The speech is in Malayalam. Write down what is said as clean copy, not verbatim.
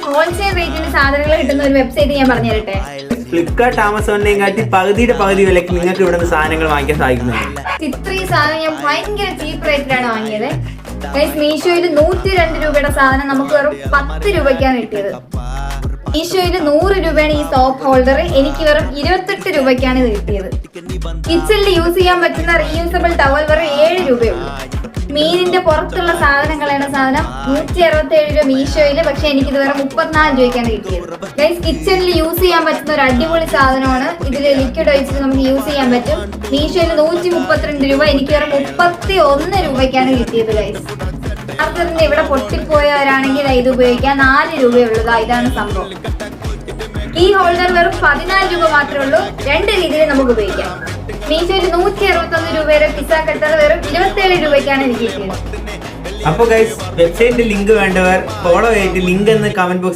ഹോൾസെയിൽ റേറ്റിന് സാധനങ്ങൾ കിട്ടുന്ന ഒരു വെബ്സൈറ്റ് ഞാൻ പറഞ്ഞു തരട്ടെ. ഫ്ലിപ്കാർട്ട് ആമസോണിനെയും കാട്ടി പകുതിയുടെ പകുതി വിലക്ക് നിങ്ങൾക്ക് ഇവിടെ നിന്ന് സാധനങ്ങൾ വാങ്ങിക്കാൻ സാധിക്കുന്നതാണ്. ഇത്രയും സാധനം ഞാൻ ഭയങ്കര ചീപ്പ് റേറ്റിലാണ് വാങ്ങിയത്. മീഷോയിൽ 102 രൂപയുടെ സാധനം നമുക്ക് വെറും 10 രൂപയ്ക്കാണ് കിട്ടിയത്. മീഷോയിൽ 100 രൂപയാണ് ഈ സോപ്പ് ഹോൾഡർ, എനിക്ക് വെറും 28 രൂപയ്ക്കാണ് ഇത് കിട്ടിയത്. കിച്ചണിൽ യൂസ് ചെയ്യാൻ പറ്റുന്ന റീയൂസബിൾ ടവൽ വെറും 7 രൂപയുള്ളൂ. മീനിന്റെ പുറത്തുള്ള സാധനങ്ങളാണ് സാധനം 167 രൂപ മീഷോയില്, പക്ഷെ എനിക്കിത് വേറെ 34 രൂപയ്ക്കാണ് കിട്ടിയത്. ഗൈസ്, കിച്ചണിൽ യൂസ് ചെയ്യാൻ പറ്റുന്ന ഒരു അടിപൊളി സാധനമാണ്. ഇതിൽ ലിക്വിഡ് ഒഴിച്ചിട്ട് നമുക്ക് യൂസ് ചെയ്യാൻ പറ്റും. മീഷോയിൽ 132 രൂപ, എനിക്ക് വേറെ 31 രൂപയ്ക്കാണ് കിട്ടിയത്. ഗൈസ്, ചാർജറിന്റെ ഇവിടെ പൊട്ടിപ്പോയവരാണെങ്കിൽ ഇത് ഉപയോഗിക്കാൻ 4 രൂപയുള്ളതാ. ഇതാണ് സംഭവം. ഈ ഹോൾഡർ വെറും 14 രൂപ മാത്രമേ ഉള്ളൂ. 2 രീതിയിൽ നമുക്ക് ഉപയോഗിക്കാം. മീഷോയിൽ 161 രൂപയുടെ പിസ്സ കട്ടർ വെറും 27 രൂപയ്ക്കാണ് എനിക്ക് കിട്ടിയത്. അപ്പോൾ ഗൈസ്, വെബ്സൈറ്റിന്റെ ലിങ്ക് വേണ്ടവർ ഫോളോ ചെയ്തിട്ട് ലിങ്ക് എന്ന് കമന്റ് ബോക്സ്